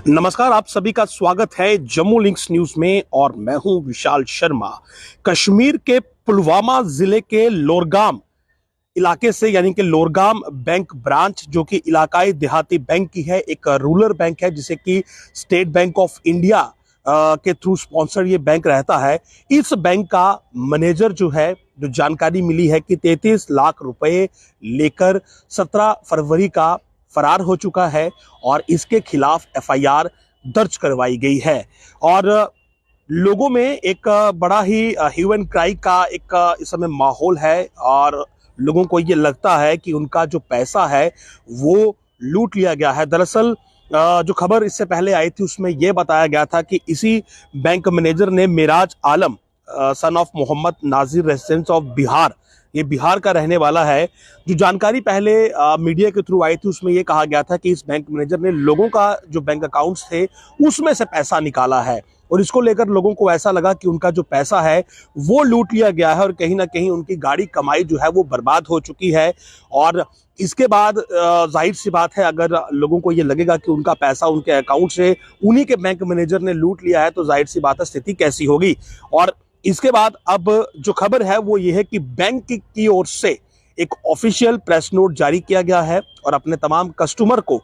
नमस्कार, आप सभी का स्वागत है जम्मू लिंक्स न्यूज में और मैं हूं विशाल शर्मा। कश्मीर के पुलवामा जिले के लोरगाम इलाके से यानी कि लोरगाम बैंक ब्रांच जो कि इलाकाई देहाती बैंक की है, एक रूरल बैंक है जिसे कि स्टेट बैंक ऑफ इंडिया के थ्रू स्पॉन्सर ये बैंक रहता है। इस बैंक का मैनेजर जो है, जो जानकारी मिली है कि 33 लाख रुपए लेकर 17 फरवरी का फरार हो चुका है और इसके खिलाफ एफआईआर दर्ज करवाई गई है। और लोगों में एक बड़ा ही ह्यू एंड क्राई का एक इस समय माहौल है और लोगों को ये लगता है कि उनका जो पैसा है वो लूट लिया गया है। दरअसल जो खबर इससे पहले आई थी उसमें यह बताया गया था कि इसी बैंक मैनेजर ने Miraj Alam son of Mohammad Nazir residence of Bihar, ये बिहार का रहने वाला है। जो जानकारी पहले मीडिया के थ्रू आई थी उसमें यह कहा गया था कि इस बैंक मैनेजर ने लोगों का जो बैंक अकाउंट्स थे उसमें से पैसा निकाला है और इसको लेकर लोगों को ऐसा लगा कि उनका जो पैसा है वो लूट लिया गया है और कहीं ना कहीं उनकी गाड़ी कमाई जो है वो बर्बाद हो चुकी है। और इसके बाद जाहिर सी बात है, अगर लोगों को ये लगेगा कि उनका पैसा उनके अकाउंट से उन्हीं के बैंक मैनेजर ने लूट लिया है तो जाहिर सी बात है स्थिति कैसी होगी। और इसके बाद अब जो खबर है वो ये है कि बैंक की ओर से एक ऑफिशियल प्रेस नोट जारी किया गया है और अपने तमाम कस्टमर को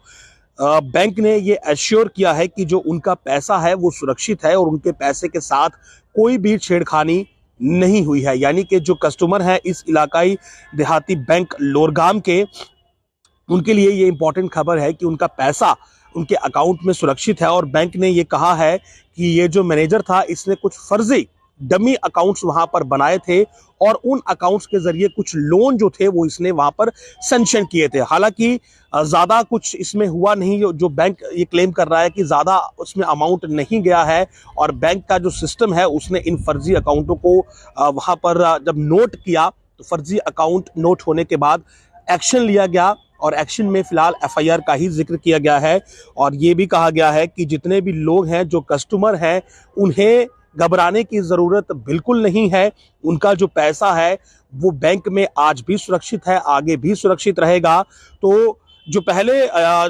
बैंक ने ये एश्योर किया है कि जो उनका पैसा है वो सुरक्षित है और उनके पैसे के साथ कोई भी छेड़खानी नहीं हुई है। यानी कि जो कस्टमर है इस इलाकाई देहाती बैंक लोरगाम के, उनके लिए ये इंपॉर्टेंट खबर है कि उनका पैसा उनके अकाउंट में सुरक्षित है। और बैंक ने ये कहा है कि ये जो मैनेजर था इसने कुछ फर्जी डमी अकाउंट्स वहां पर बनाए थे और उन अकाउंट्स के जरिए कुछ लोन जो थे वो इसने वहां पर सैंक्शन किए थे। हालांकि ज्यादा कुछ इसमें हुआ नहीं, जो बैंक ये क्लेम कर रहा है कि ज्यादा उसमें अमाउंट नहीं गया है और बैंक का जो सिस्टम है उसने इन फर्जी अकाउंटों को वहां पर जब नोट किया तो फर्जी अकाउंट नोट होने के बाद एक्शन लिया गया और एक्शन में फिलहाल एफआईआर का ही जिक्र किया गया है। और ये भी कहा गया है कि जितने भी लोग हैं, जो कस्टमर हैं, उन्हें घबराने की जरूरत बिल्कुल नहीं है। उनका जो पैसा है वो बैंक में आज भी सुरक्षित है, आगे भी सुरक्षित रहेगा। तो जो पहले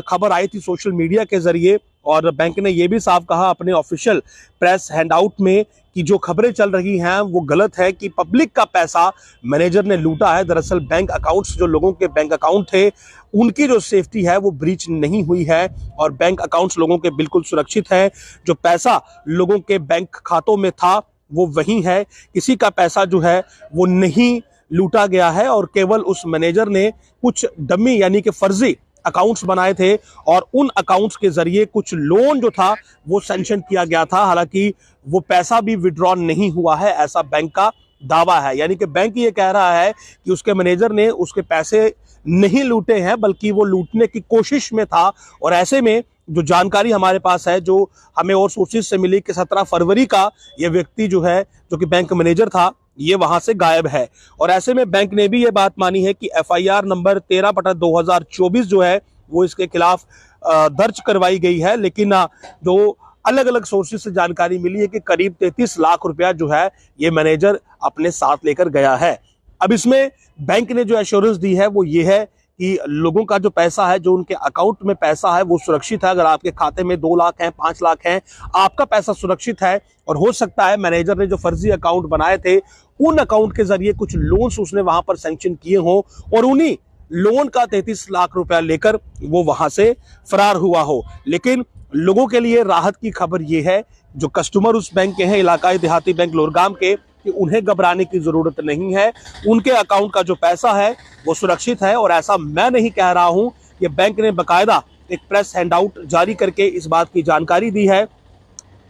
खबर आई थी सोशल मीडिया के जरिए और बैंक ने यह भी साफ कहा अपने ऑफिशियल प्रेस हैंडआउट में कि जो खबरें चल रही हैं वो गलत है, कि पब्लिक का पैसा मैनेजर ने लूटा है। दरअसल बैंक अकाउंट्स, जो लोगों के बैंक अकाउंट थे, उनकी जो सेफ्टी है वो ब्रीच नहीं हुई है और बैंक अकाउंट्स लोगों के बिल्कुल सुरक्षित है। जो पैसा लोगों के बैंक खातों में था वो वही है, किसी का पैसा जो है वो नहीं लूटा गया है और केवल उस मैनेजर ने कुछ डमी यानी कि फर्जी अकाउंट्स बनाए थे और उन अकाउंट्स के जरिए कुछ लोन जो था वो सैंक्शन किया गया था। हालांकि वो पैसा भी विड्रॉ नहीं हुआ है, ऐसा बैंक का दावा है। यानी कि बैंक ये कह रहा है कि उसके मैनेजर ने उसके पैसे नहीं लूटे हैं बल्कि वो लूटने की कोशिश में था। और ऐसे में जो जानकारी हमारे पास है, जो हमें और सोर्सेज से मिली, कि 17 फरवरी का ये व्यक्ति जो है, जो कि बैंक मैनेजर था, ये वहां से गायब है। और ऐसे में बैंक ने भी ये बात मानी है कि एफआईआर नंबर 13/2024 जो है वो इसके खिलाफ दर्ज करवाई गई है। लेकिन जो अलग अलग सोर्सेज से जानकारी मिली है कि करीब 33 लाख रुपया जो है ये मैनेजर अपने साथ लेकर गया है। अब इसमें बैंक ने जो एश्योरेंस दी है वो ये है कि लोगों का जो पैसा है, जो उनके अकाउंट में पैसा है वो सुरक्षित है। अगर आपके खाते में 2 लाख हैं, 5 लाख हैं, आपका पैसा सुरक्षित है। और हो सकता है मैनेजर ने जो फर्जी अकाउंट बनाए थे उन अकाउंट के जरिए कुछ लोन्स उसने वहां पर सैंक्शन किए हों और उन्हीं लोन का 33 लाख रुपया लेकर वो वहां से फरार हुआ हो। लेकिन लोगों के लिए राहत की खबर ये है, जो कस्टमर उस बैंक के हैं, इलाकाई देहाती बैंक लोरगाम के, कि उन्हें घबराने की जरूरत नहीं है। उनके अकाउंट का जो पैसा है वो सुरक्षित है। और ऐसा मैं नहीं कह रहा हूं, ये बैंक ने बकायदा एक प्रेस हैंडआउट जारी करके इस बात की जानकारी दी है।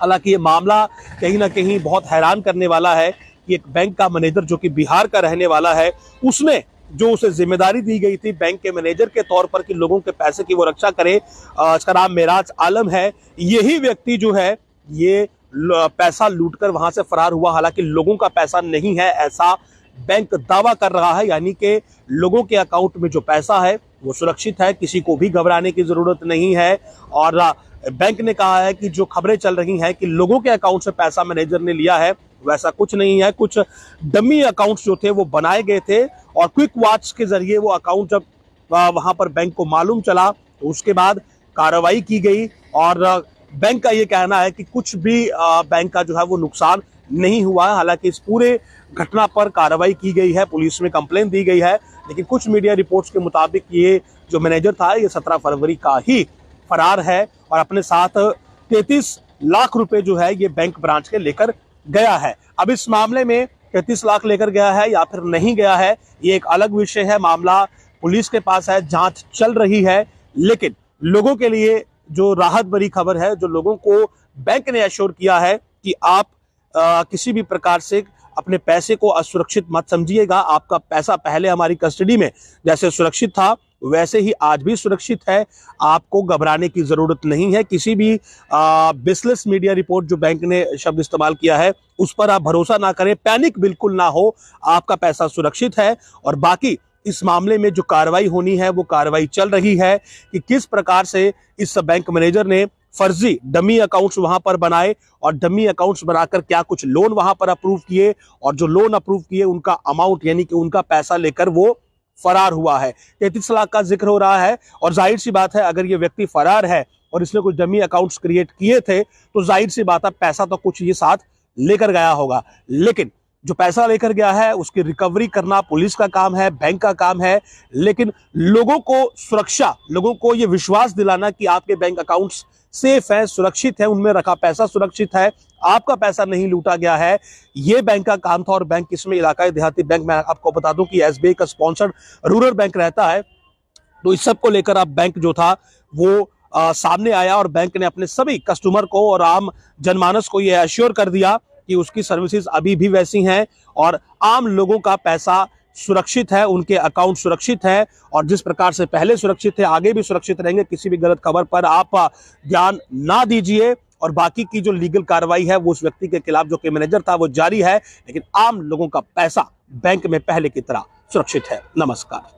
हालांकि ये मामला कहीं ना कहीं बहुत हैरान करने वाला है कि एक बैंक का मैनेजर जो कि बिहार का रहने वाला है, उसने जो उसे जिम्मेदारी दी गई थी बैंक के मैनेजर के तौर पर कि लोगों के पैसे की वो रक्षा करे, इसका नाम मिराज आलम है, यही व्यक्ति जो है ये पैसा लूटकर वहां से फरार हुआ। हालांकि लोगों का पैसा नहीं है ऐसा बैंक दावा कर रहा है। यानी कि लोगों के अकाउंट में जो पैसा है वो सुरक्षित है, किसी को भी घबराने की जरूरत नहीं है। और बैंक ने कहा है कि जो खबरें चल रही हैं कि लोगों के अकाउंट से पैसा मैनेजर ने लिया है, वैसा कुछ नहीं है। कुछ डमी अकाउंट्स जो थे वो बनाए गए थे और क्विक वॉच के जरिए वो अकाउंट जब वहां पर बैंक को मालूम चला तो उसके बाद कार्रवाई की गई और बैंक का ये कहना है कि कुछ भी बैंक का जो है वो नुकसान नहीं हुआ है। हालांकि इस पूरे घटना पर कार्रवाई की गई है, पुलिस में कंप्लेन दी गई है, लेकिन कुछ मीडिया रिपोर्ट्स के मुताबिक ये जो मैनेजर था ये 17 फरवरी का ही फरार है और अपने साथ 33 लाख रुपए जो है ये बैंक ब्रांच के लेकर गया है। अब इस मामले में 33 लाख लेकर गया है या फिर नहीं गया है, ये एक अलग विषय है। मामला पुलिस के पास है, जांच चल रही है। लेकिन लोगों के लिए जो राहत भरी खबर है, जो लोगों को बैंक ने एश्योर किया है कि आप किसी भी प्रकार से अपने पैसे को असुरक्षित मत समझिएगा। आपका पैसा पहले हमारी कस्टडी में जैसे सुरक्षित था वैसे ही आज भी सुरक्षित है। आपको घबराने की जरूरत नहीं है। किसी भी बेसलेस मीडिया रिपोर्ट जो बैंक ने शब्द इस्तेमाल किया है उस पर आप भरोसा ना करें, पैनिक बिल्कुल ना हो। आपका पैसा सुरक्षित है और बाकी इस मामले में जो कार्रवाई होनी है वो कार्रवाई चल रही है कि किस प्रकार से इस बैंक मैनेजर ने फर्जी डमी अकाउंट्स वहां पर बनाए और डमी अकाउंट्स बनाकर क्या कुछ लोन वहां पर अप्रूव किए और जो लोन अप्रूव किए उनका अमाउंट यानी कि उनका पैसा लेकर वो फरार हुआ है। 33 लाख का जिक्र हो रहा है और जाहिर सी बात है अगर ये व्यक्ति फरार है और इसने कुछ डमी अकाउंट्स क्रिएट किए थे तो जाहिर सी बात है पैसा तो कुछ ये साथ लेकर गया होगा। लेकिन जो पैसा लेकर गया है उसकी रिकवरी करना पुलिस का काम है, बैंक का काम है। लेकिन लोगों को सुरक्षा, लोगों को ये विश्वास दिलाना कि आपके बैंक अकाउंट्स सेफ है, सुरक्षित है, उनमें रखा पैसा सुरक्षित है, आपका पैसा नहीं लूटा गया है, ये बैंक का काम था। और बैंक इसमें इलाकाई देहाती बैंक, मैं आपको बता दूं कि एसबीआई का स्पॉन्सर्ड रूरल बैंक रहता है। तो इस सब को लेकर अब बैंक जो था वो सामने आया और बैंक ने अपने सभी कस्टमर को और आम जनमानस को यह एश्योर कर दिया कि उसकी सर्विसेज अभी भी वैसी हैं और आम लोगों का पैसा सुरक्षित है, उनके अकाउंट सुरक्षित है और जिस प्रकार से पहले सुरक्षित थे आगे भी सुरक्षित रहेंगे। किसी भी गलत खबर पर आप ध्यान ना दीजिए और बाकी की जो लीगल कार्रवाई है वो उस व्यक्ति के खिलाफ जो कि मैनेजर था वो जारी है। लेकिन आम लोगों का पैसा बैंक में पहले की तरह सुरक्षित है। नमस्कार।